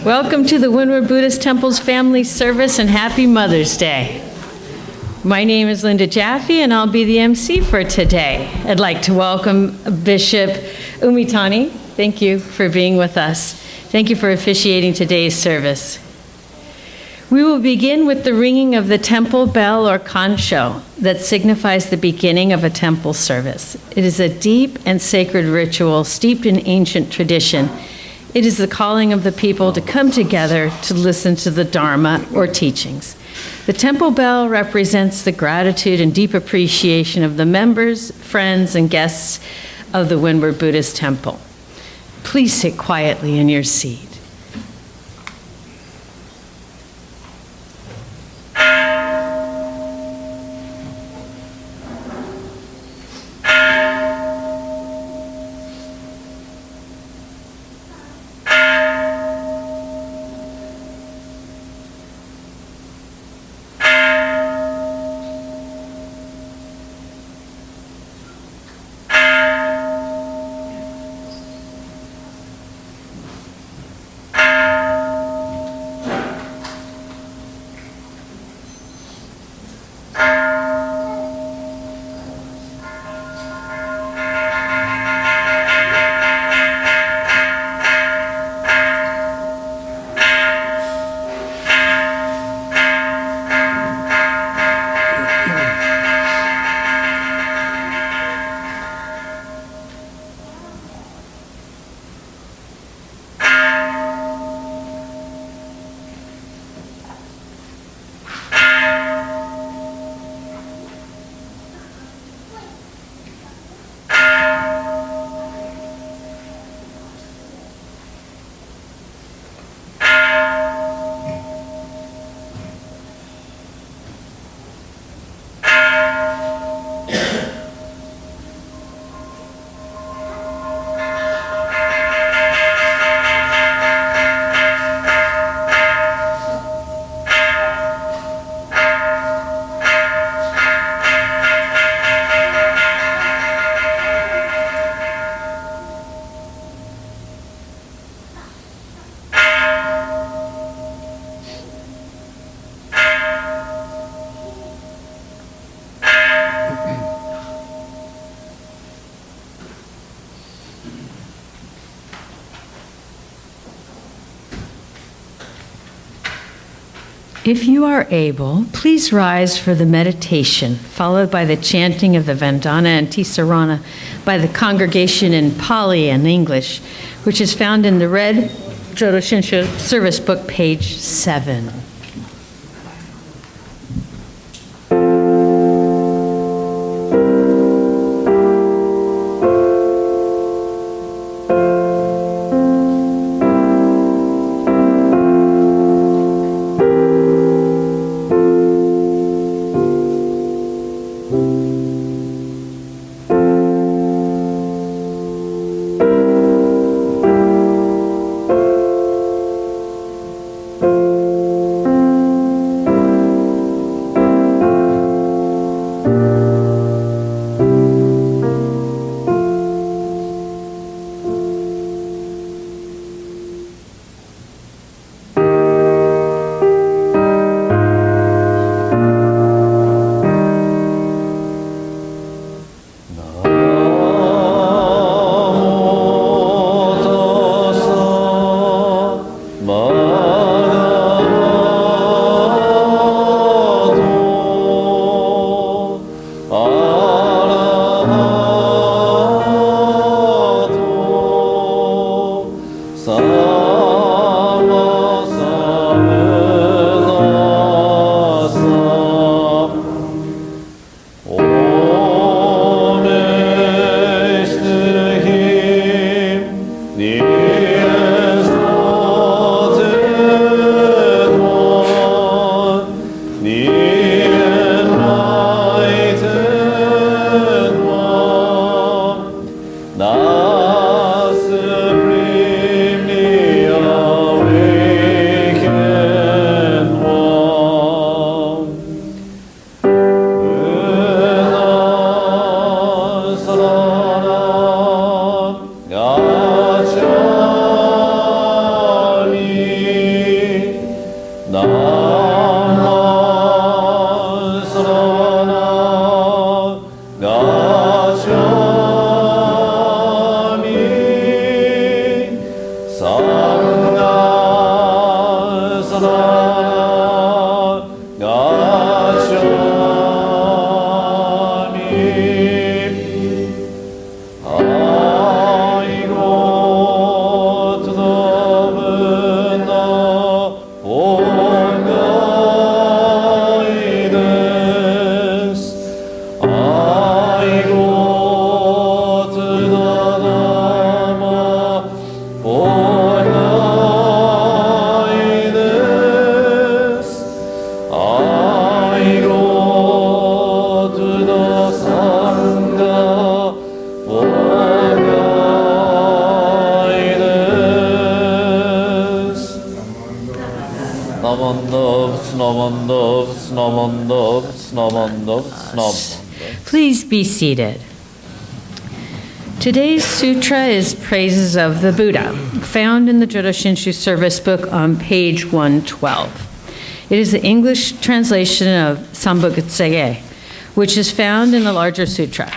Welcome to the Windward Buddhist Temple's Family Service and Happy Mother's Day. My name is Linda Jaffe and I'll be the MC for today. I'd like to welcome Bishop Umitani. Thank you for being with us. Thank you for officiating today's service. We will begin with the ringing of the temple bell or Kansho that signifies the beginning of a temple service. It is a deep and sacred ritual steeped in ancient tradition. It is the calling of the people to come together to listen to the Dharma or teachings. The temple bell represents the gratitude and deep appreciation of the members, friends, and guests of the Windward Buddhist Temple. Please sit quietly in your seat. If you are able, please rise for the meditation, followed by the chanting of the Vandana Ti-Sarana by the congregation in Pali and English, which is found in the red Jodo Shinshu Service Book, page 7. Gacchami Please be seated. Today's sutra is Praises of the Buddha, found in the Jodo Shinshu Service book on page 112. It is the English translation of Sambhogatsaye, which is found in the larger sutra.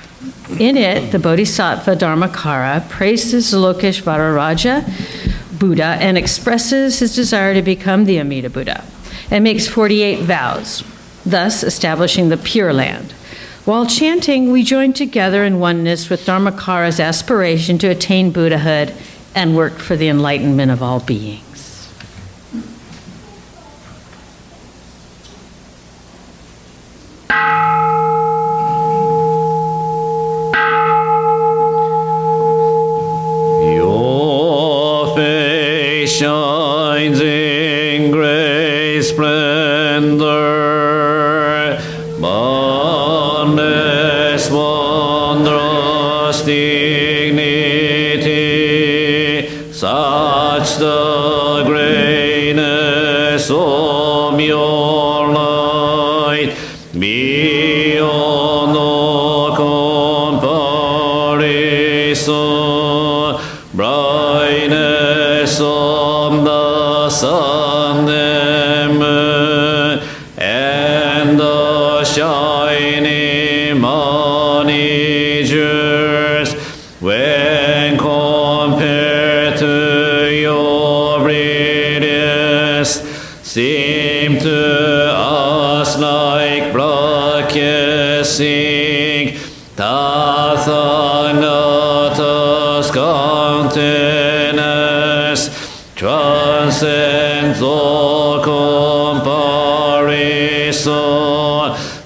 In it, the Bodhisattva Dharmakara praises Lokeshvara Buddha and expresses his desire to become the Amida Buddha, and makes 48 vows, thus establishing the Pure Land. While chanting, we join together in oneness with Dharmakara's aspiration to attain Buddhahood and work for the enlightenment of all beings. Your face shines in great splendor. Wondrous dignity, such the greatness of your light, beyond all comparison, brightness of the sun and moon, and the shining managers, when compared to your brilliance, seem to us like broadcasting Tathagnata's countenance, transcends all comparison.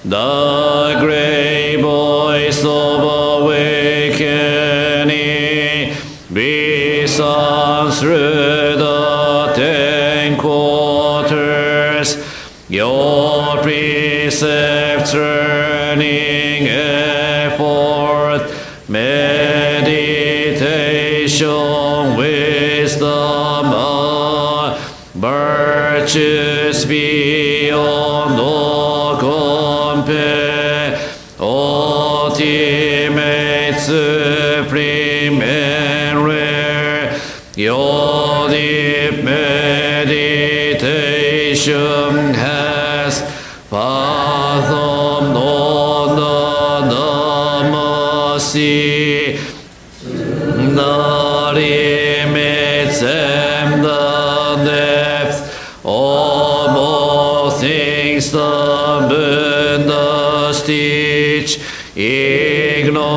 The great voice of awakening resounds through the 10 quarters. Your precepts turning effort, meditation, wisdom, virtues beyond all compare, ultimate, supreme, and rare. Your deep meditation has fathomed all the Dhamma sea, the limits and the depth of all things the Buddhas teach. Ignorance,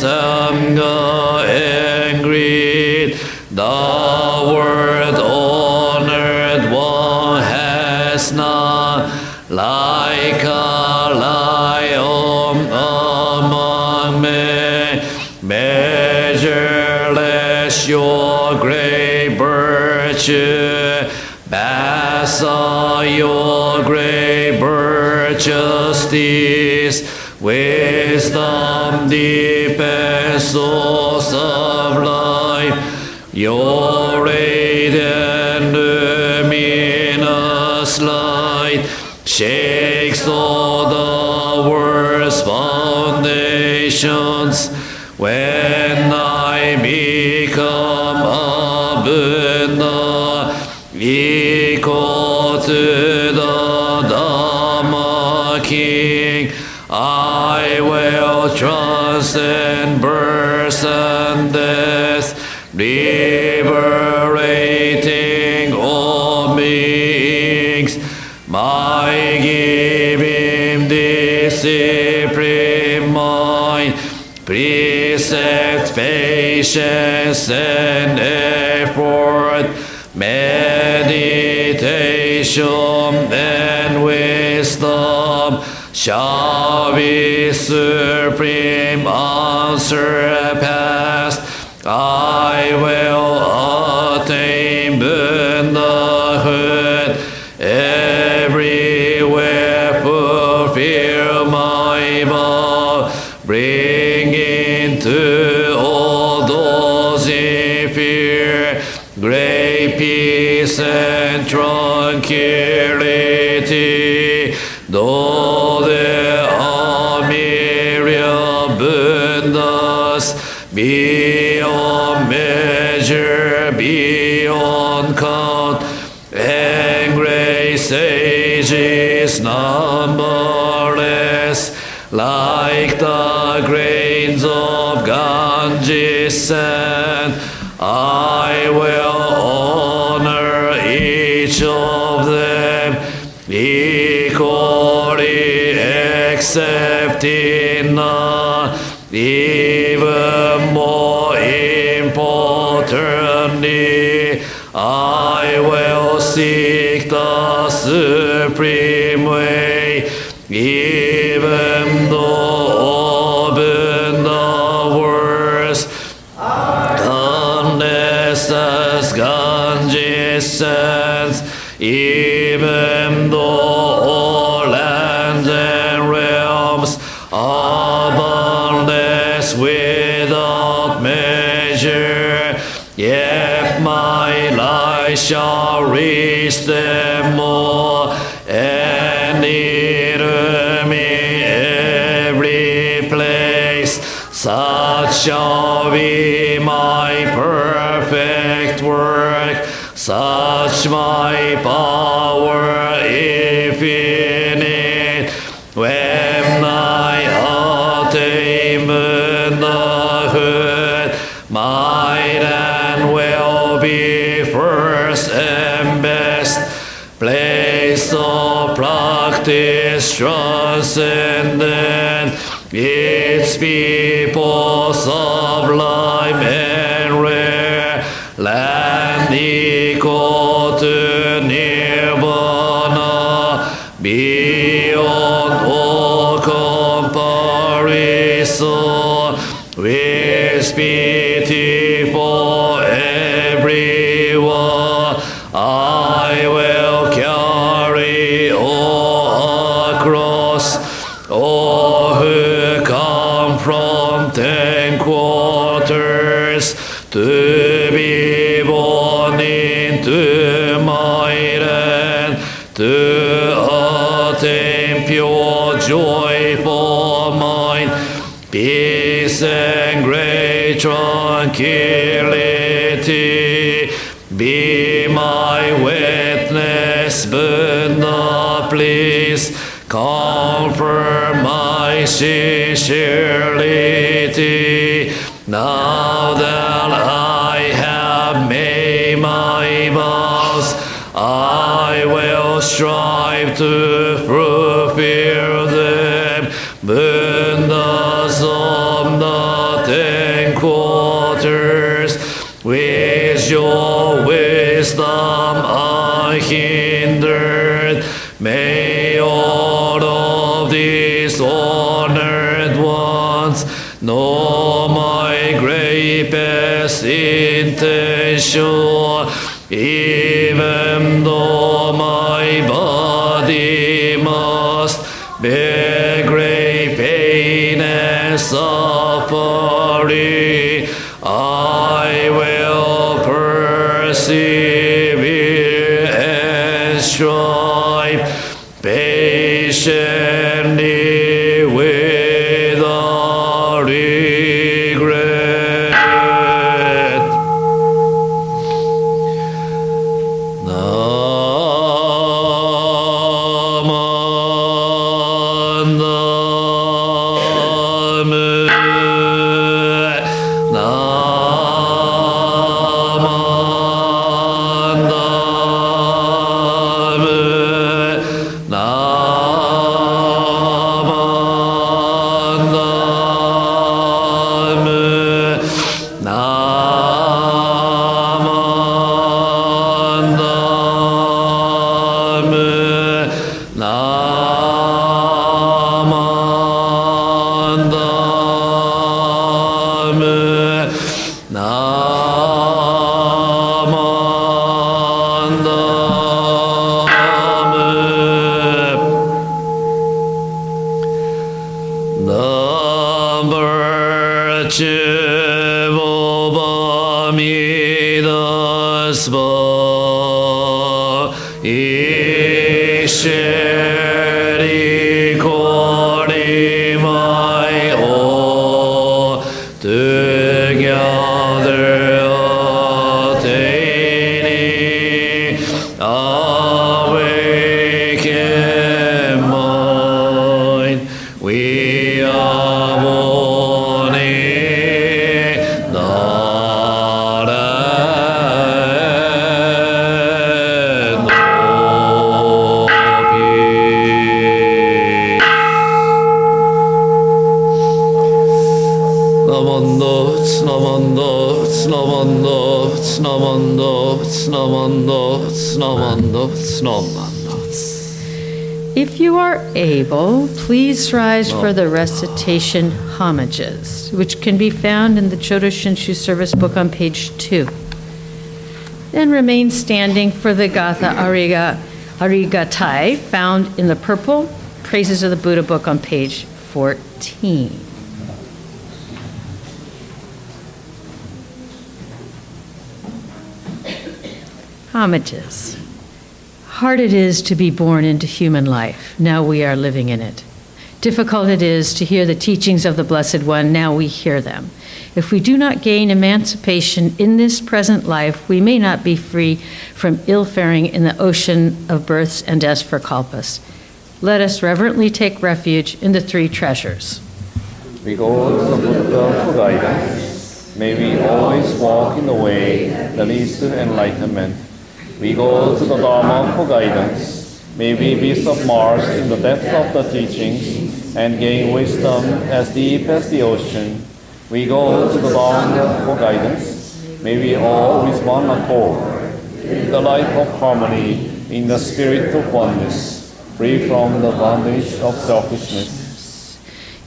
anger, and greed, the word honored one has none, like a lion among men, measureless your great virtue, vast are your great justice, wisdom, deep and source of life, your radiant luminous light shakes all the world's foundations. When I become a Buddha, equal to the Dharma King, I will transcend birth and death, liberating all beings. My giving discipline mind, precept accept patience and effort, meditation and wisdom shall be supreme, unsurpassed. I will attain Buddhahood, everywhere fulfill my vow, bring into all those in fear great peace and tranquility. Though there are myriad Buddhas, beyond measure, beyond count, and great sages numberless, like the grains of Ganges sand, I will honor each of them equally, accepting none, even more importantly. I will seek the supreme way, even though open the worst, unless as Ganges sands, even though all lands and realms are boundless without measure, yet my light shall reach them all, and illumine every place. Such shall be my perfect work, such my power infinite. When I attain Buddhahood, might and will be first and best. Place of practice transcendent, its people sublime and rare, land equal to nirvana, beyond all comparison, with pity for everyone. I will carry all across, all who come from 10 quarters, to be born into my land, to attain pure joyful mind, peace and great tranquility. Be my witness, Buddha, please confirm my sincerity. Now that I have made my vows, I will strive to fulfill them. Buddhas of the 10 quarters, with your wisdom unhindered, may all of these honored ones know my great best intention, even though my body must bear great pain and suffering. I will persevere and strive patiently without regret. Nam If you are able, please rise for the recitation Homages, which can be found in the Jodo Shinshu Service book on page 2. Then remain standing for the Gatha Arigatai, found in the purple Praises of the Buddha book on page 14. Homages. Hard it is to be born into human life. Now we are living in it. Difficult it is to hear the teachings of the Blessed One. Now we hear them. If we do not gain emancipation in this present life, we may not be free from ill-faring in the ocean of births and deaths for kalpas. Let us reverently take refuge in the three treasures. We go to the Buddha for guidance. May we always walk in the way that leads to enlightenment. We go to the Dharma for guidance. May we be submerged in the depth of the teachings and gain wisdom as deep as the ocean. We go to the Dharma for guidance. May we all with one accord live the life of harmony in the spirit of oneness, free from the bondage of selfishness.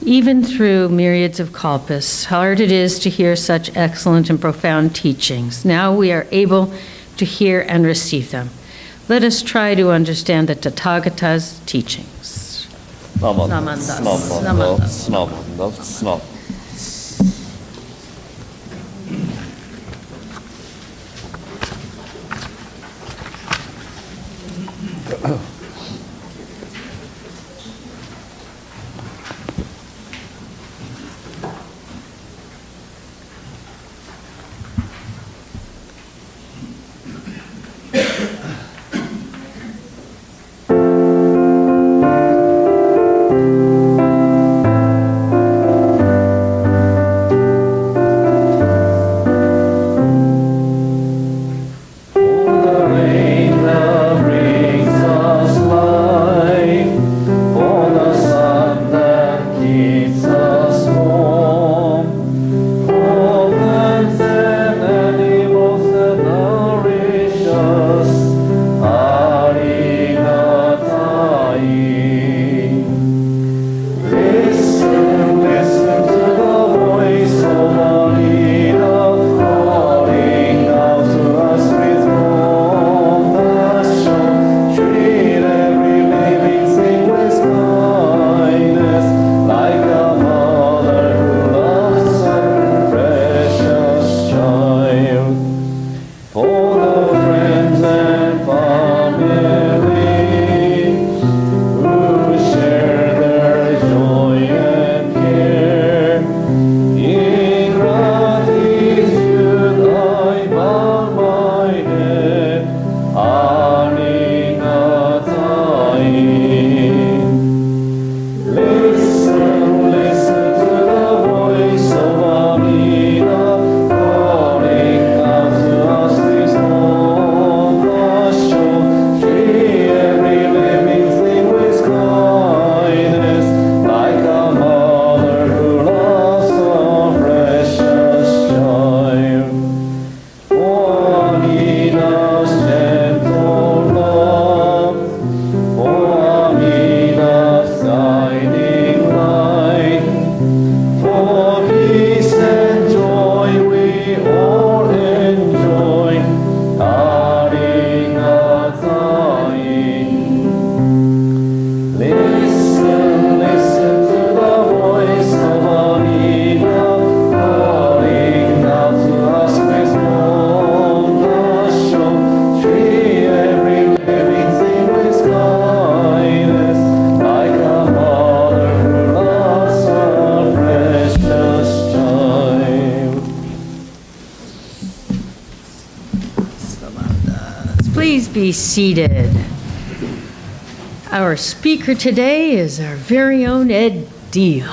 Even through myriads of kalpas, hard it is to hear such excellent and profound teachings. Now we are able to hear and receive them. Let us try to understand the Tathagata's teachings. Namandas, namandas, namandas, namandas. be seated. Our speaker today is our very own Ed Diehl.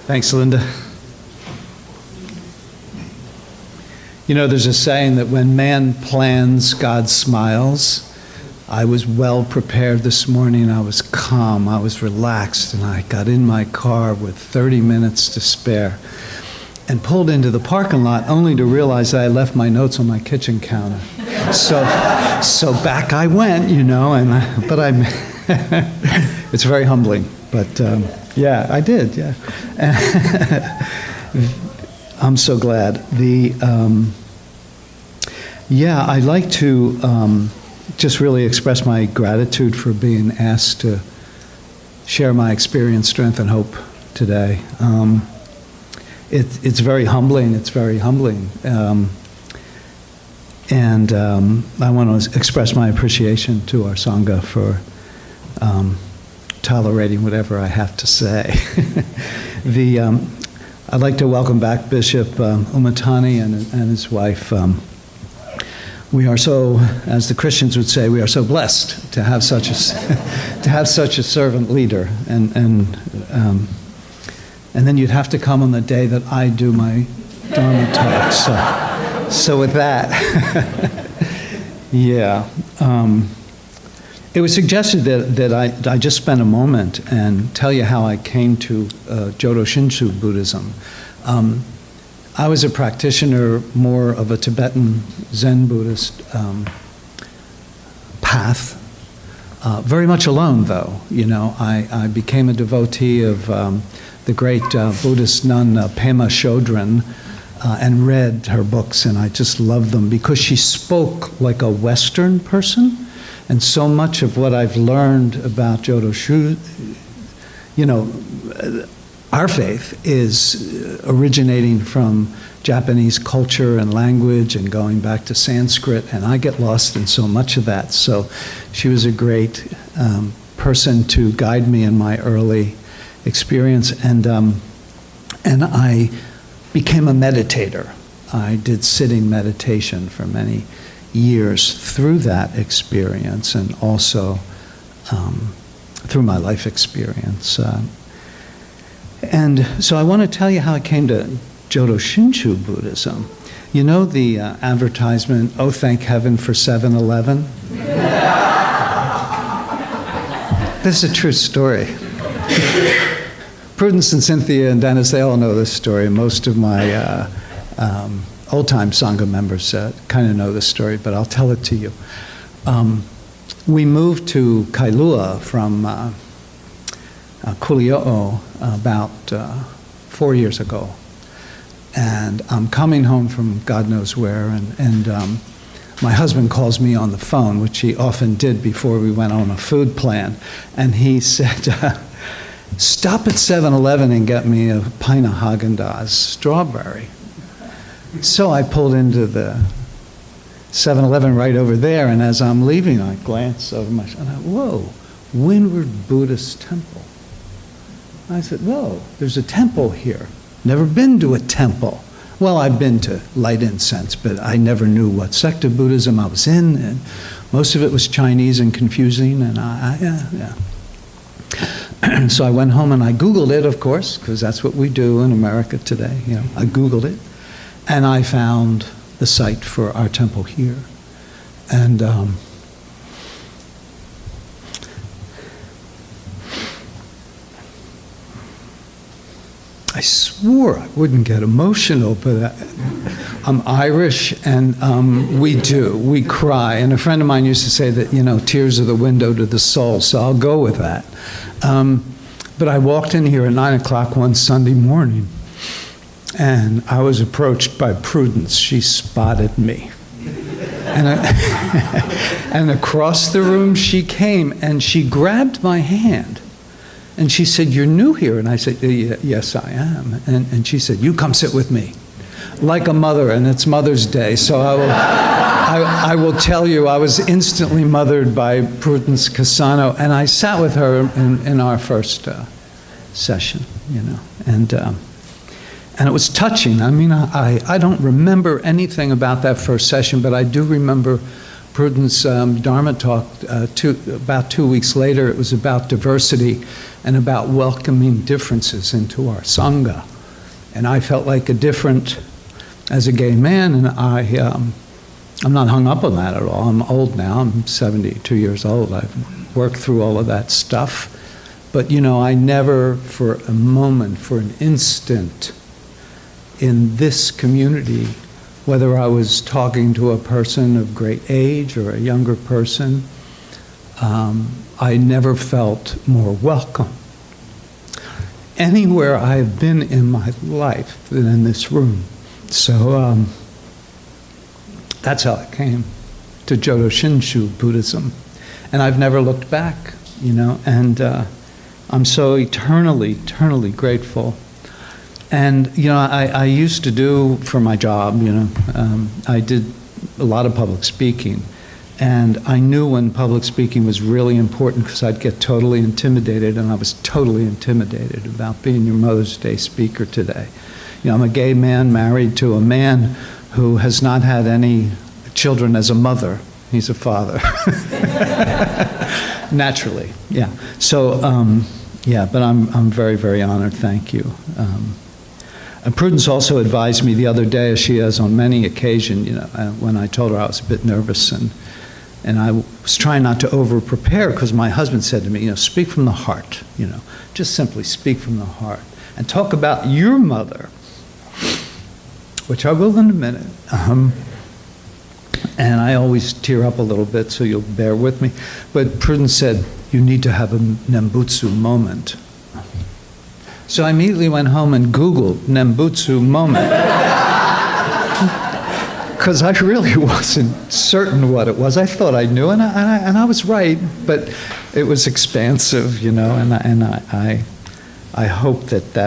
Thanks, Linda. You know, there's a saying that when man plans, God smiles. I was well prepared this morning. I was calm. I was relaxed. And I got in my car with 30 minutes to spare and pulled into the parking lot only to realize that I left my notes on my kitchen counter. So back I went, you know, but I'm, it's very humbling. But yeah, I did, yeah. I'm so glad. Yeah, I'd like to just really express my gratitude for being asked to share my experience, strength, and hope today. It's very humbling. It's very humbling. And I want to express my appreciation to our Sangha for tolerating whatever I have to say. I'd like to welcome back Bishop Umitani and his wife. We are so, as the Christians would say, we are so blessed to have such a servant leader, and then you'd have to come on the day that I do my Dharma talk. So with that, yeah, it was suggested that I just spend a moment and tell you how I came to Jodo Shinshu Buddhism. I was a practitioner more of a Tibetan Zen Buddhist path, very much alone though. You know, I became a devotee of the great Buddhist nun Pema Chodron and read her books, and I just loved them because she spoke like a Western person, and so much of what I've learned about Jodo Shu, you know, our faith is originating from Japanese culture and language and going back to Sanskrit, and I get lost in so much of that. So she was a great person to guide me in my early experience, and I became a meditator. I did sitting meditation for many years through that experience, and also through my life experience. And so I want to tell you how I came to Jodo Shinshu Buddhism. You know the advertisement, "Oh, thank heaven for 7-Eleven"? This is a true story. Prudence and Cynthia and Dennis, they all know this story. Most of my old-time Sangha members kind of know this story, but I'll tell it to you. We moved to Kailua from Kuli'o'o about 4 years ago. And I'm coming home from God knows where, and my husband calls me on the phone, which he often did before we went on a food plan, and he said, "Stop at 7-Eleven and get me a pint of Haagen-Dazs strawberry." So I pulled into the 7-Eleven right over there, and as I'm leaving, I glance over my shoulder, whoa, Windward Buddhist temple. I said, whoa, there's a temple here. Never been to a temple. Well, I've been to light incense, but I never knew what sect of Buddhism I was in, and most of it was Chinese and confusing, and yeah. So I went home and I Googled it, of course, because that's what we do in America today. You know, I Googled it, and I found the site for our temple here. And I swore I wouldn't get emotional, but I'm Irish, and we cry. And a friend of mine used to say that, you know, tears are the window to the soul, so I'll go with that. But I walked in here at 9 o'clock one Sunday morning, and I was approached by Prudence. She spotted me. And across the room she came, and she grabbed my hand. And she said, "You're new here?" And I said, "Yes, I am." And she said, "You come sit with me." Like a mother, and it's Mother's Day, so I will tell you, I was instantly mothered by Prudence Cassano, and I sat with her in our first session, and it was touching. I mean, I don't remember anything about that first session, but I do remember Prudence Dharma Talk about 2 weeks later. It was about diversity and about welcoming differences into our Sangha. And I felt like as a gay man, and I'm not hung up on that at all. I'm old now. I'm 72 years old. I've worked through all of that stuff. But, I never for a moment, for an instant, in this community, whether I was talking to a person of great age or a younger person, I never felt more welcome anywhere I've been in my life than in this room. So that's how I came to Jodo Shinshu Buddhism. And I've never looked back, and I'm so eternally, eternally grateful. And, I used to do, for my job, I did a lot of public speaking. And I knew when public speaking was really important because I'd get totally intimidated, and I was totally intimidated about being your Mother's Day speaker today. I'm a gay man married to a man who has not had any children as a mother. He's a father. Naturally, yeah. So, but I'm very, very honored. Thank you. And Prudence also advised me the other day, as she has on many occasions, when I told her I was a bit nervous, and I was trying not to over-prepare because my husband said to me, speak from the heart, just simply speak from the heart. And talk about your mother, which I will in a minute. And I always tear up a little bit, so you'll bear with me. But Prudence said, you need to have a Nembutsu moment. So I immediately went home and Googled Nembutsu moment. Because I really wasn't certain what it was. I thought I knew, and I was right, but it was expansive, and I hope that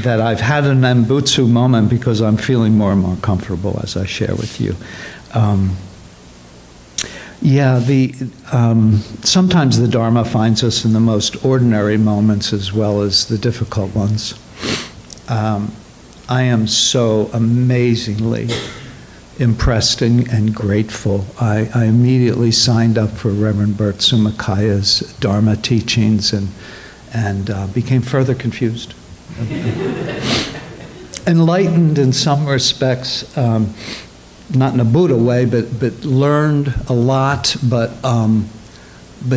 I've had a Nembutsu moment because I'm feeling more and more comfortable as I share with you. Sometimes the Dharma finds us in the most ordinary moments as well as the difficult ones. I am so amazingly impressed and grateful. I immediately signed up for Reverend Bert Sumakaya's Dharma teachings and became further confused. Enlightened in some respects, not in a Buddha way, but learned a lot, but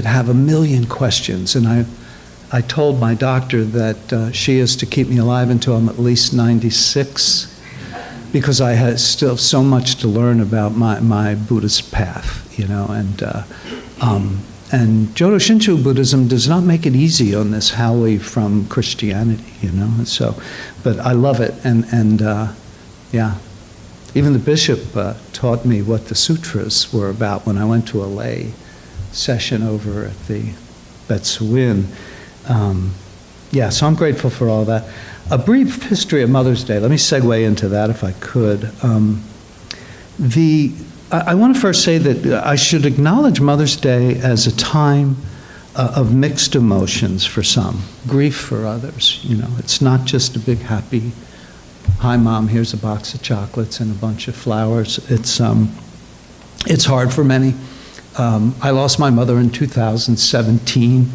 have a million questions. And I told my doctor that she is to keep me alive until I'm at least 96, because I had still so much to learn about my Buddhist path, and Jodo Shinshu Buddhism does not make it easy on this Howie from Christianity, So, but I love it, and even the bishop taught me what the sutras were about when I went to a lay session over at the Betsuin. So I'm grateful for all that. A brief history of Mother's Day. Let me segue into that if I could. I want to first say that I should acknowledge Mother's Day as a time of mixed emotions for some, grief for others. It's not just a big happy, hi Mom, here's a box of chocolates and a bunch of flowers. It's hard for many. I lost my mother in 2017,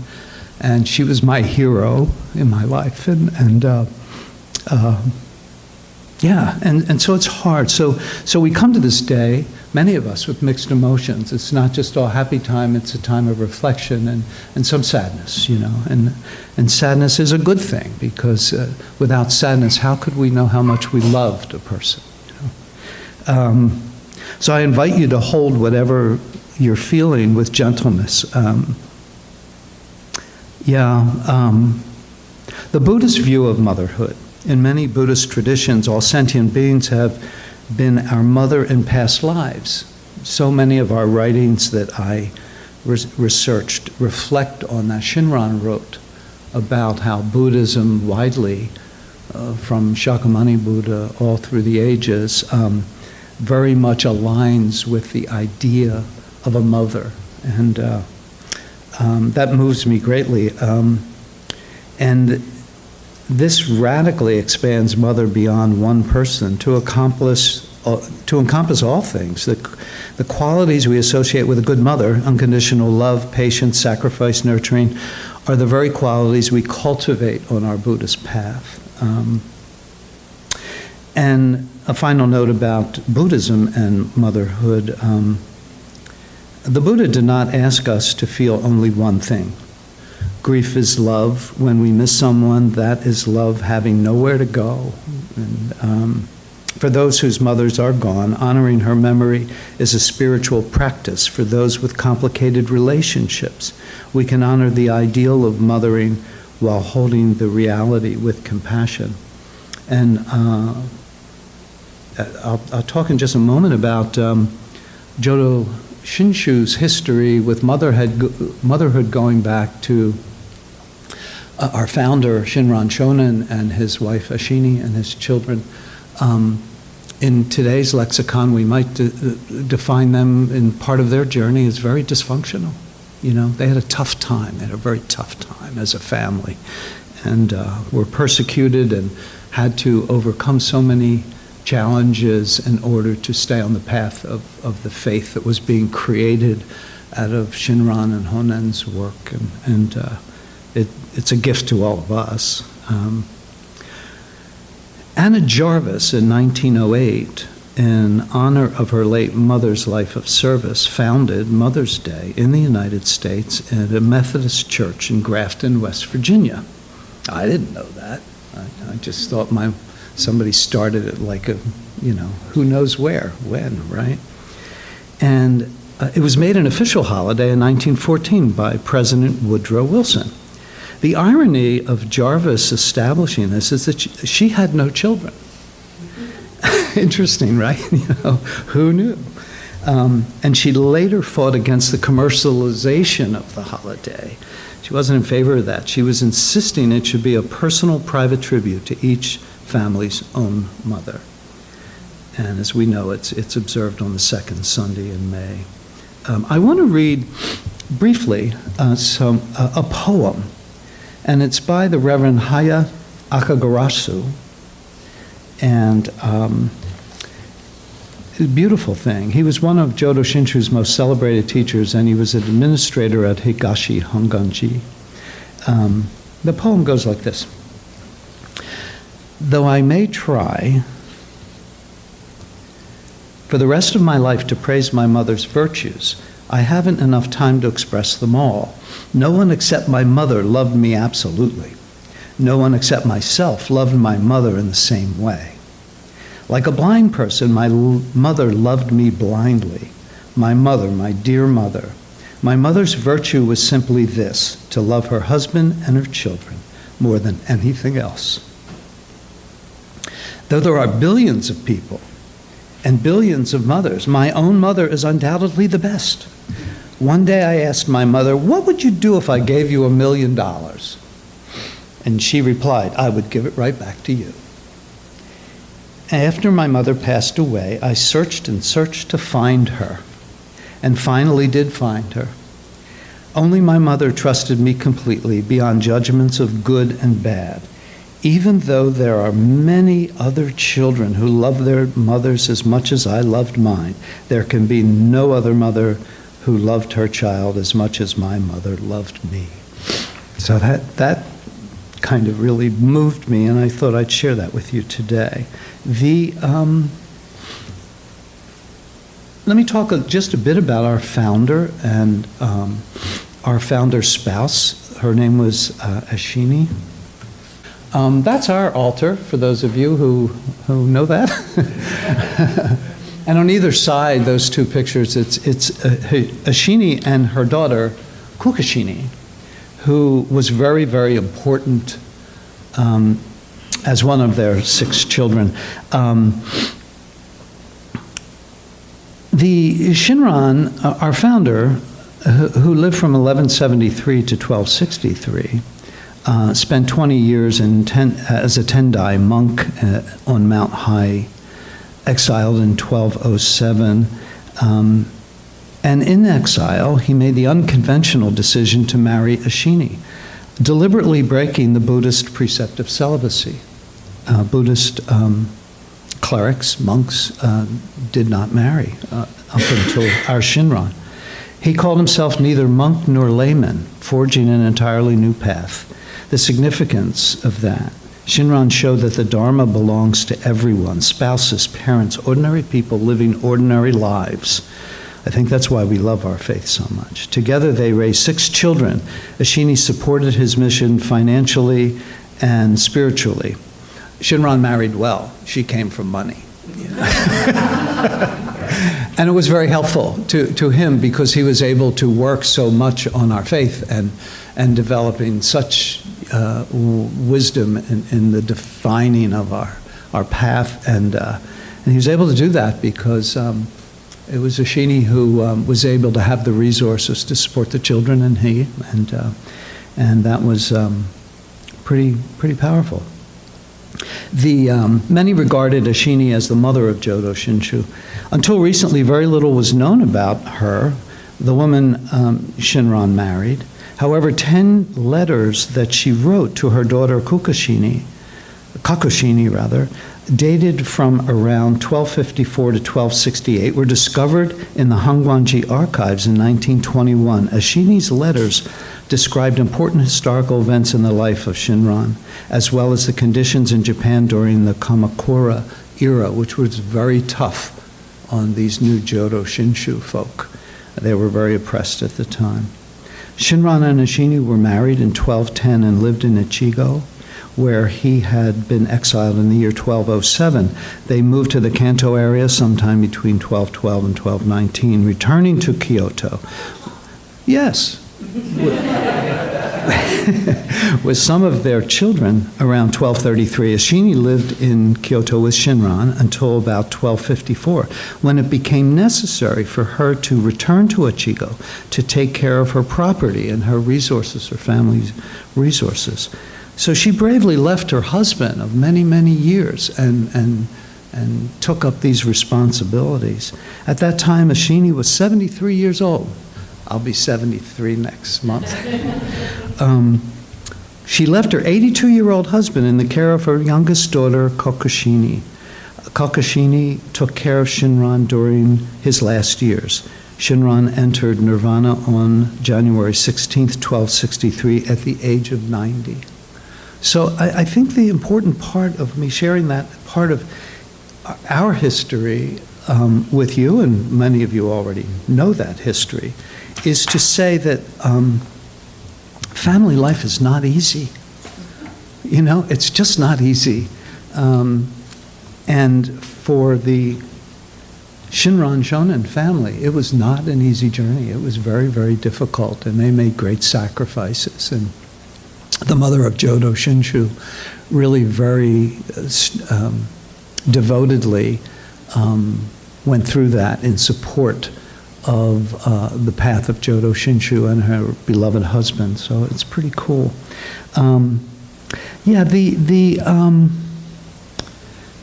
and she was my hero in my life, and so it's hard. So we come to this day, many of us, with mixed emotions. It's not just all happy time, it's a time of reflection and some sadness, and sadness is a good thing, because without sadness, how could we know how much we loved a person? So I invite you to hold whatever you're feeling with gentleness. The Buddhist view of motherhood. In many Buddhist traditions, all sentient beings have been our mother in past lives. So many of our writings that I researched reflect on that. Shinran wrote about how Buddhism widely, from Shakyamuni Buddha all through the ages, very much aligns with the idea of a mother. And that moves me greatly. And this radically expands mother beyond one person to encompass all things. The qualities we associate with a good mother, unconditional love, patience, sacrifice, nurturing, are the very qualities we cultivate on our Buddhist path. And a final note about Buddhism and motherhood. The Buddha did not ask us to feel only one thing. Grief is love. When we miss someone, that is love having nowhere to go. And for those whose mothers are gone, honoring her memory is a spiritual practice. For those with complicated relationships, we can honor the ideal of mothering while holding the reality with compassion. And I'll talk in just a moment about Jodo Shinshu's history with motherhood going back to our founder, Shinran Shonin, and his wife, Eshinni, and his children. In today's lexicon, we might define them in part of their journey as very dysfunctional. You know, they had a tough time. They had a very tough time as a family, and were persecuted and had to overcome so many challenges in order to stay on the path of the faith that was being created out of Shinran and Honen's work, and it's a gift to all of us. Anna Jarvis in 1908, in honor of her late mother's life of service, founded Mother's Day in the United States at a Methodist church in Grafton, West Virginia. I didn't know that. I just thought somebody started it like who knows where, when, right? And it was made an official holiday in 1914 by President Woodrow Wilson. The irony of Jarvis establishing this is that she had no children. Interesting, right? Who knew? And she later fought against the commercialization of the holiday. She wasn't in favor of that. She was insisting it should be a personal, private tribute to each family's own mother. And as we know, it's observed on the second Sunday in May. I want to read briefly a poem, and it's by the Reverend Haya Akagarasu, and it's a beautiful thing. He was one of Jodo Shinshu's most celebrated teachers, and he was an administrator at Higashi Hongwanji. The poem goes like this. Though I may try for the rest of my life to praise my mother's virtues, I haven't enough time to express them all. No one except my mother loved me absolutely. No one except myself loved my mother in the same way. Like a blind person, my mother loved me blindly. My mother, my dear mother. My mother's virtue was simply this, to love her husband and her children more than anything else. Though there are billions of people and billions of mothers, my own mother is undoubtedly the best. One day I asked my mother, "What would you do if I gave you $1 million?" And she replied, "I would give it right back to you." After my mother passed away, I searched and searched to find her, and finally did find her. Only my mother trusted me completely, beyond judgments of good and bad. Even though there are many other children who love their mothers as much as I loved mine, there can be no other mother who loved her child as much as my mother loved me. So that kind of really moved me, and I thought I'd share that with you today. Let me talk just a bit about our founder and our founder's spouse. Her name was Eshinni. That's our altar, for those of you who know that. And on either side, those two pictures, it's Eshinni and her daughter, Kukashini, who was very, very important as one of their 6 children. The Shinran, our founder, who lived from 1173 to 1263, spent 20 years as a Tendai monk on Mount Hai. exiled in 1207. And in exile, he made the unconventional decision to marry Eshinni, deliberately breaking the Buddhist precept of celibacy. Buddhist clerics, monks, did not marry up until our Shinran. He called himself neither monk nor layman, forging an entirely new path. The significance of that, Shinran showed that the Dharma belongs to everyone, spouses, parents, ordinary people living ordinary lives. I think that's why we love our faith so much. Together they raised 6 children. Eshinni supported his mission financially and spiritually. Shinran married well. She came from money. And it was very helpful to him because he was able to work so much on our faith and developing such wisdom in the defining of our path. And he was able to do that because it was Eshinni who was able to have the resources to support the children and that was pretty powerful. Many regarded Eshinni as the mother of Jodo Shinshu. Until recently, very little was known about her, the woman Shinran married. However, 10 letters that she wrote to her daughter Kakushini, dated from around 1254 to 1268, were discovered in the Hongwanji archives in 1921. Eshinni's letters described important historical events in the life of Shinran, as well as the conditions in Japan during the Kamakura era, which was very tough on these new Jodo Shinshu folk. They were very oppressed at the time. Shinran and Eshinni were married in 1210 and lived in Ichigo, where he had been exiled in the year 1207. They moved to the Kanto area sometime between 1212 and 1219, returning to Kyoto. Yes. With some of their children around 1233. Eshinni lived in Kyoto with Shinran until about 1254, when it became necessary for her to return to Ichigo to take care of her property and her resources, her family's resources. So she bravely left her husband of many, many years and took up these responsibilities. At that time, Eshinni was 73 years old. I'll be 73 next month. She left her 82-year-old husband in the care of her youngest daughter, Kakushini. Kakushini took care of Shinran during his last years. Shinran entered nirvana on January 16th, 1263, at the age of 90. So I think the important part of me sharing that part of our history with you, and many of you already know that history, is to say that family life is not easy. You know, it's just not easy. And for the Shinran Shonin family, it was not an easy journey. It was very, very difficult, and they made great sacrifices. And the mother of Jodo Shinshu really very devotedly went through that in support of the path of Jodo Shinshu and her beloved husband. So it's pretty cool. The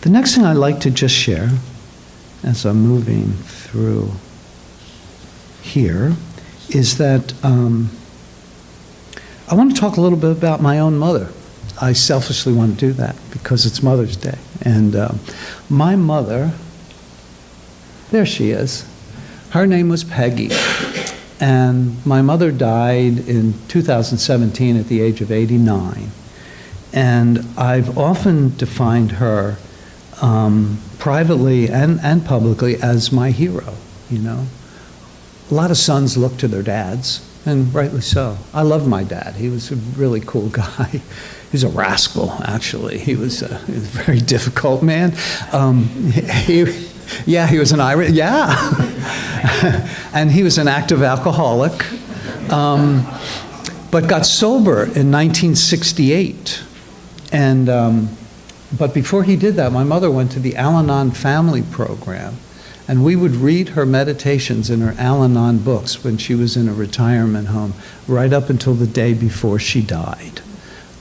next thing I'd like to just share as I'm moving through here is that I want to talk a little bit about my own mother. I selfishly want to do that because it's Mother's Day. And my mother, there she is. Her name was Peggy. And my mother died in 2017 at the age of 89. And I've often defined her privately and publicly as my hero, you know. A lot of sons look to their dads, and rightly so. I loved my dad. He was a really cool guy. He was a rascal, actually. He was a very difficult man. He was an Irish, and he was an active alcoholic, but got sober in 1968. And but before he did that, my mother went to the Al-Anon family program, and we would read her meditations in her Al-Anon books when she was in a retirement home, right up until the day before she died.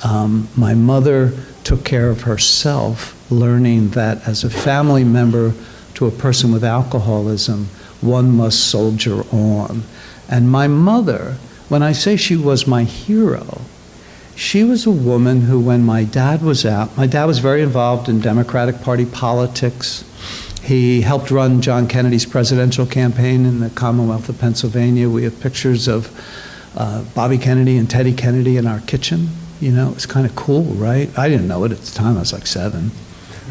My mother took care of herself, learning that as a family member to a person with alcoholism, one must soldier on. And my mother, when I say she was my hero, she was a woman who, when my dad was out, my dad was very involved in Democratic Party politics. He helped run John Kennedy's presidential campaign in the Commonwealth of Pennsylvania. We have pictures of Bobby Kennedy and Teddy Kennedy in our kitchen. You know, it's kind of cool, right? I didn't know it at the time. I was like 7.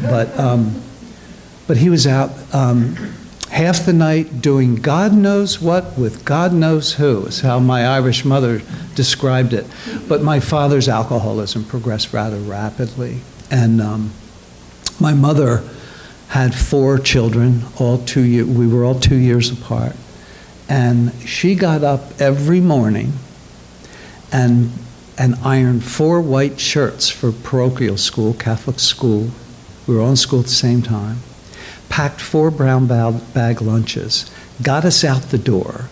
But he was out half the night doing God knows what with God knows who, is how my Irish mother described it. But my father's alcoholism progressed rather rapidly. And my mother had 4 children, we were all 2 years apart. And she got up every morning and ironed 4 white shirts for parochial school, Catholic school. We were all in school at the same time. Packed 4 brown bag lunches, got us out the door,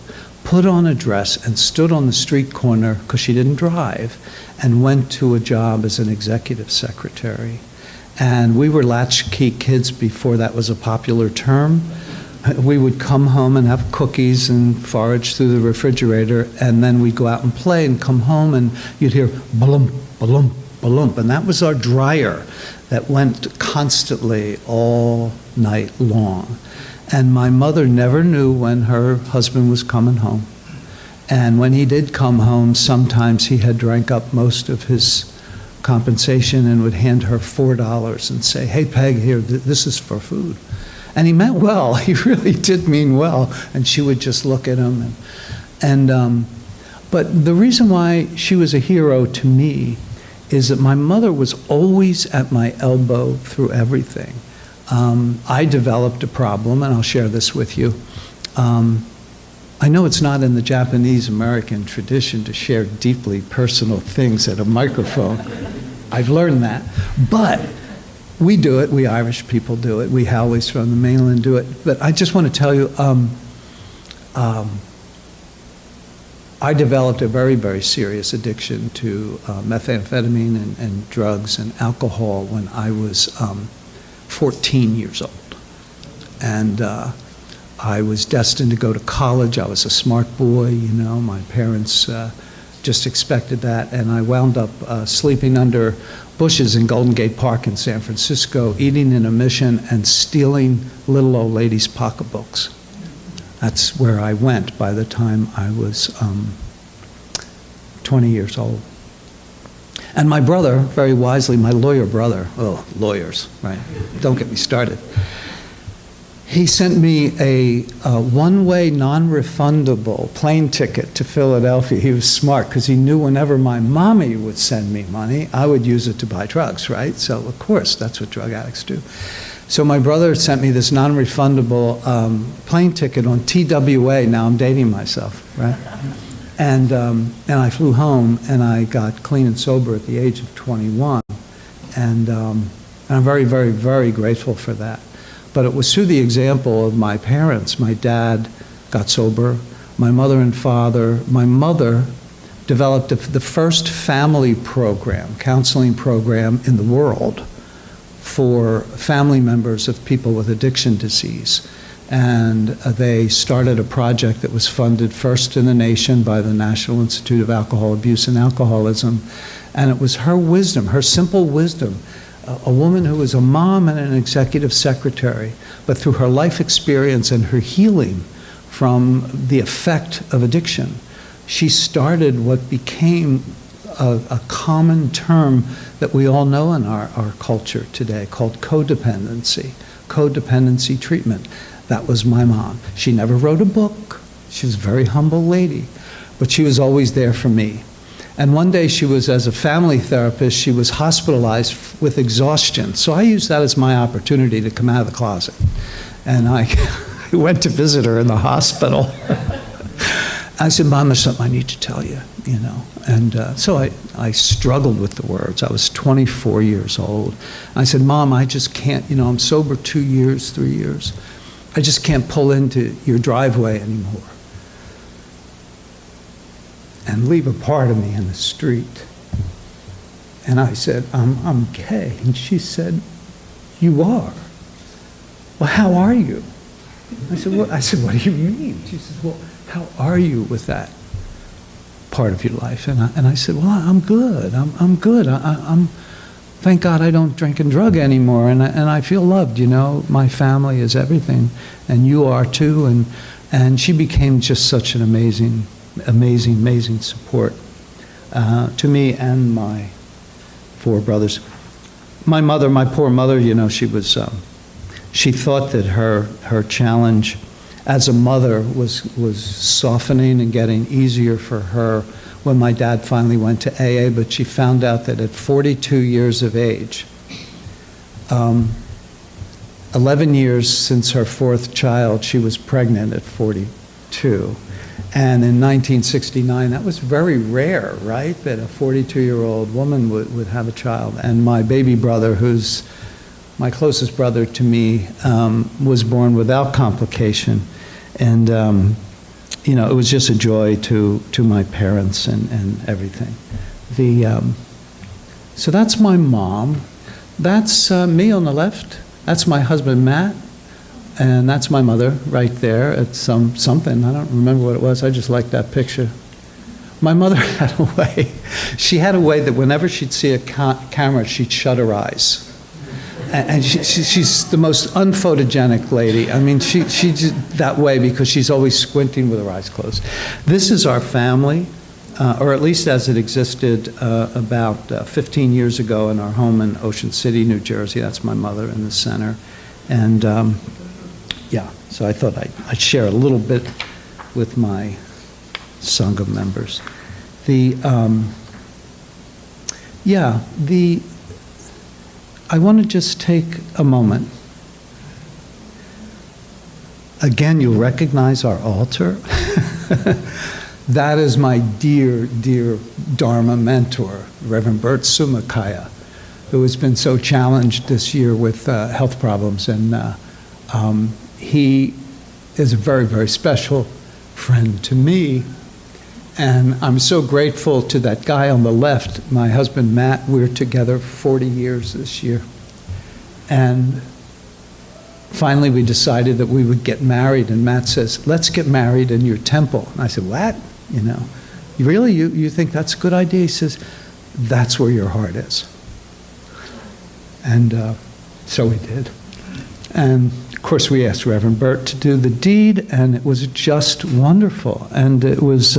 put on a dress, and stood on the street corner, because she didn't drive, and went to a job as an executive secretary. And we were latchkey kids before that was a popular term. We would come home and have cookies and forage through the refrigerator, and then we'd go out and play and come home, and you'd hear balump, balump, balump, and that was our dryer that went constantly all night long. And my mother never knew when her husband was coming home. And when he did come home, sometimes he had drank up most of his compensation and would hand her $4 and say, "Hey, Peg, here, this is for food." And he meant well. He really did mean well. And she would just look at him. But the reason why she was a hero to me is that my mother was always at my elbow through everything. I developed a problem, and I'll share this with you. I know it's not in the Japanese-American tradition to share deeply personal things at a microphone. I've learned that. But we do it. We Irish people do it. We Howleys from the mainland do it. But I just want to tell you, I developed a very, very serious addiction to methamphetamine and drugs and alcohol when I was 14 years old. And I was destined to go to college. I was a smart boy, you know. My parents just expected that. And I wound up sleeping under bushes in Golden Gate Park in San Francisco, eating in a mission and stealing little old ladies' pocketbooks. That's where I went by the time I was 20 years old. And my brother, very wisely, my lawyer brother, oh, lawyers, right? Don't get me started. He sent me a one-way, non-refundable plane ticket to Philadelphia. He was smart because he knew whenever my mommy would send me money, I would use it to buy drugs, right? So, of course, that's what drug addicts do. So my brother sent me this non-refundable plane ticket on TWA. Now I'm dating myself, right? And I flew home, and I got clean and sober at the age of 21. And I'm very, very, very grateful for that. But it was through the example of my parents. My dad got sober. My mother and father. My mother developed the first family program, counseling program in the world for family members of people with addiction disease. And they started a project that was funded first in the nation by the National Institute of Alcohol Abuse and Alcoholism. And it was her wisdom, her simple wisdom, a woman who was a mom and an executive secretary, but through her life experience and her healing from the effect of addiction, she started what became a common term that we all know in our culture today called codependency treatment. That was my mom. She never wrote a book. She was a very humble lady, but she was always there for me. And one day she was, as a family therapist, she was hospitalized with exhaustion. So I used that as my opportunity to come out of the closet. And I went to visit her in the hospital. I said, "Mom, there's something I need to tell you, you know." And so I struggled with the words. I was 24 years old. I said, "Mom, I just can't, you know, I'm sober 2 years, 3 years. I just can't pull into your driveway anymore and leave a part of me in the street." And I said, I'm gay. And she said, you are? Well, how are you? I said, what do you mean? She says, well, how are you with that part of your life? And I said, well, I'm good. I'm good. Thank God I don't drink and drug anymore, and I feel loved, you know. My family is everything, and you are too. And she became just such an amazing support to me and my 4 brothers. My mother, my poor mother, you know, she thought that her challenge as a mother was softening and getting easier for her when my dad finally went to AA, but she found out that at 42 years of age, 11 years since her 4th child, she was pregnant at 42. And in 1969, that was very rare, right? That a 42-year-old woman would have a child. And my baby brother, who's my closest brother to me, was born without complication. And, you know, it was just a joy to my parents and everything. So that's my mom. That's me on the left. That's my husband, Matt. And that's my mother right there. It's something. I don't remember what it was. I just liked that picture. My mother had a way. She had a way that whenever she'd see a camera, she'd shut her eyes. And she's the most unphotogenic lady. I mean, she's just that way because she's always squinting with her eyes closed. This is our family, or at least as it existed about 15 years ago in our home in Ocean City, New Jersey. That's my mother in the center. And yeah, so I thought I'd share a little bit with my Sangha members. I want to just take a moment. Again, you'll recognize our altar. That is my dear, dear Dharma mentor, Reverend Bert Sumakaya, who has been so challenged this year with health problems. And he is a very, very special friend to me. And I'm so grateful to that guy on the left, my husband Matt. We're together 40 years this year. And finally we decided that we would get married. And Matt says, let's get married in your temple. And I said, what? You know, really? You think that's a good idea? He says, that's where your heart is. And so we did. And of course we asked Reverend Bert to do the deed, and it was just wonderful. And it was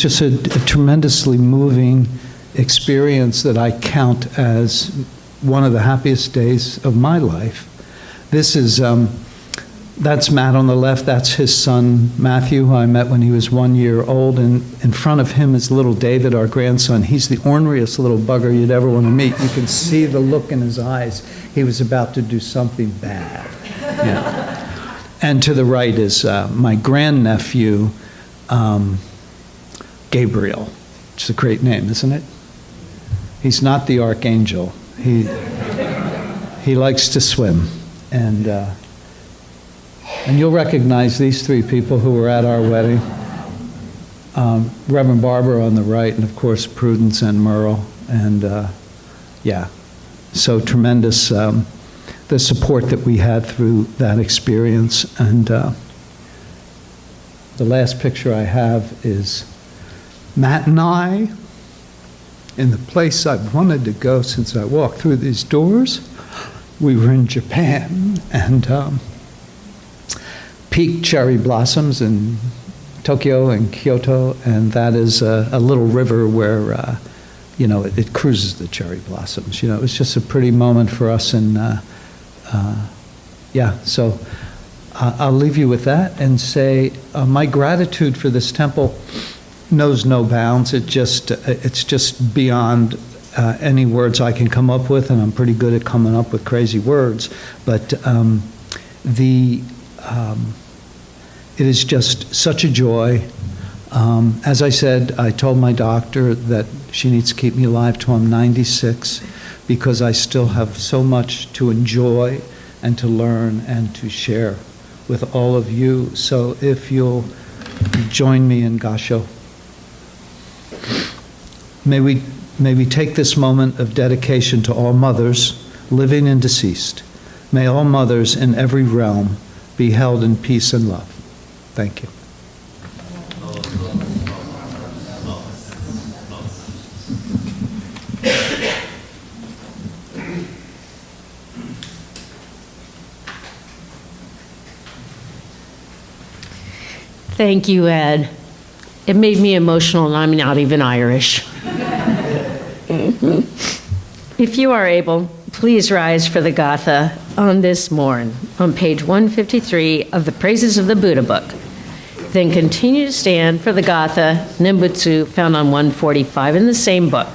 just a tremendously moving experience that I count as one of the happiest days of my life. This is, that's Matt on the left. That's his son, Matthew, who I met when he was 1 year old. And in front of him is little David, our grandson. He's the orneriest little bugger you'd ever want to meet. You can see the look in his eyes. He was about to do something bad. Yeah. And to the right is my grandnephew, Gabriel, which is a great name, isn't it? He's not the archangel. He likes to swim. And you'll recognize these 3 people who were at our wedding. Reverend Barbara on the right, and of course Prudence and Merle. And yeah, so tremendous the support that we had through that experience. And the last picture I have is Matt and I in the place I've wanted to go since I walked through these doors. We were in Japan, and peak cherry blossoms in Tokyo and Kyoto, and that is a little river where, you know, it cruises the cherry blossoms. You know, it was just a pretty moment for us, and yeah, so I'll leave you with that and say my gratitude for this temple knows no bounds. It's just beyond any words I can come up with, and I'm pretty good at coming up with crazy words. But it is just such a joy. As I said, I told my doctor that she needs to keep me alive till I'm 96, because I still have so much to enjoy and to learn and to share with all of you. So if you'll join me in Gassho. May we May we take this moment of dedication to all mothers, living and deceased. May all mothers in every realm be held in peace and love. Thank you. Thank you, Ed. It made me emotional, and I'm not even Irish. If you are able, please rise for the Gatha on this Morn, on page 153 of the Praises of the Buddha book. Then continue to stand for the Gatha, Nembutsu, found on 145 in the same book.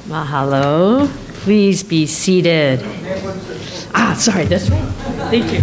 Mahalo. Please be seated. Sorry, this way. Thank you.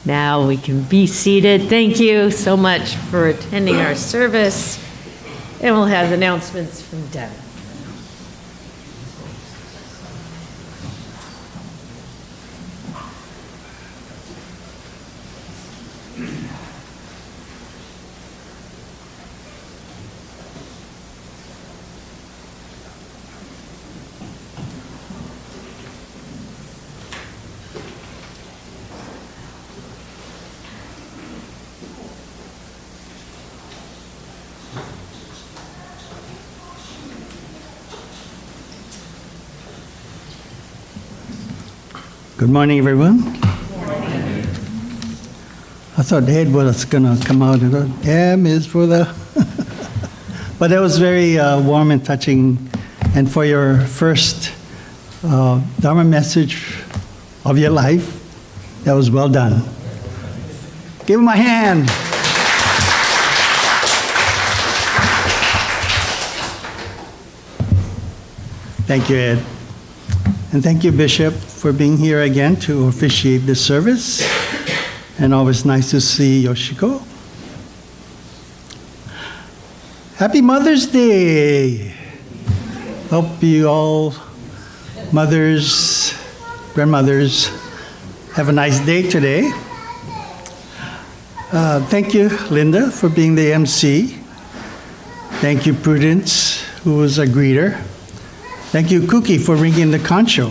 Now we can be seated. Thank you so much for attending our service. And we'll have announcements from Deb. Good morning, everyone. I thought Ed was going to come out and go, M is for the... But that was very warm and touching. And for your first Dharma message of your life, that was well done. Give him a hand. Thank you, Ed. And thank you, Bishop, for being here again to officiate this service. And always nice to see Yoshiko. Happy Mother's Day. Hope you all, mothers, grandmothers, have a nice day today. Thank you, Linda, for being the MC. Thank you, Prudence, who was a greeter. Thank you, Cookie, for ringing the Kansho.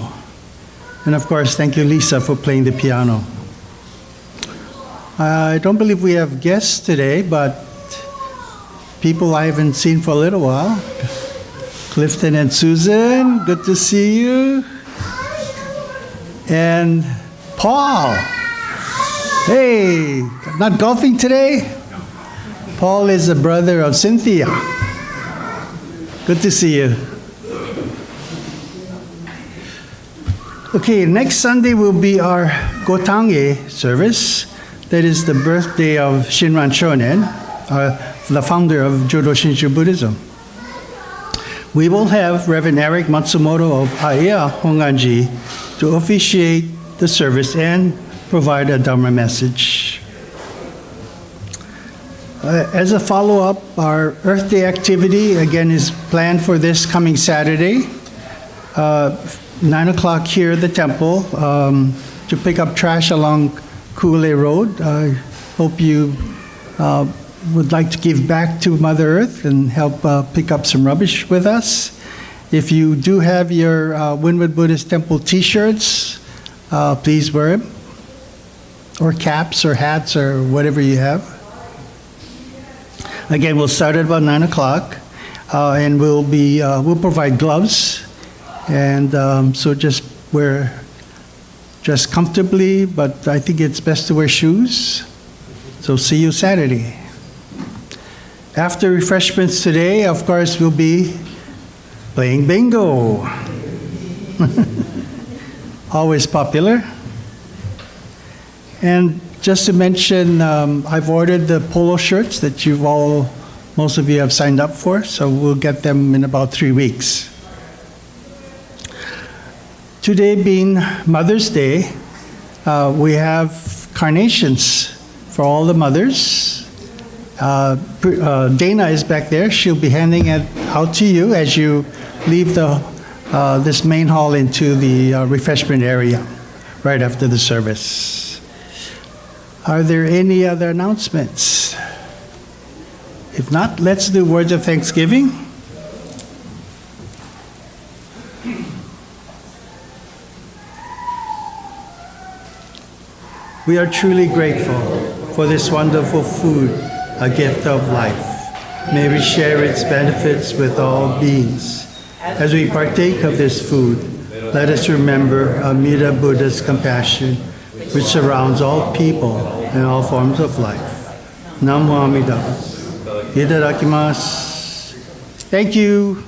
And of course, thank you, Lisa, for playing the piano. I don't believe we have guests today, but people I haven't seen for a little while. Clifton and Susan, good to see you. And Paul. Hey, not golfing today? Paul is a brother of Cynthia. Good to see you. Okay, next Sunday will be our Gotange service. That is the birthday of Shinran Shonin, the founder of Jodo Shinshu Buddhism. We will have Reverend Eric Matsumoto of Aiya Hongwanji to officiate the service and provide a Dharma message. As a follow-up, our Earth Day activity again is planned for this coming Saturday. 9 o'clock here at the temple to pick up trash along Kule Road. I hope you would like to give back to Mother Earth and help pick up some rubbish with us. If you do have your Windward Buddhist Temple t-shirts, please wear them. Or caps or hats or whatever you have. Again, we'll start at about 9 o'clock and we'll provide gloves. And so just dress comfortably, but I think it's best to wear shoes. So see you Saturday. After refreshments today, of course, we'll be playing bingo. Always popular. And just to mention, I've ordered the polo shirts that most of you have signed up for, so we'll get them in about 3 weeks. Today being Mother's Day, we have carnations for all the mothers. Dana is back there. She'll be handing it out to you as you leave this main hall into the refreshment area right after the service. Are there any other announcements? If not, let's do words of thanksgiving. We are truly grateful for this wonderful food, a gift of life. May we share its benefits with all beings. As we partake of this food, let us remember Amida Buddha's compassion, which surrounds all people and all forms of life. Namo Amida. Itadakimasu. Thank you.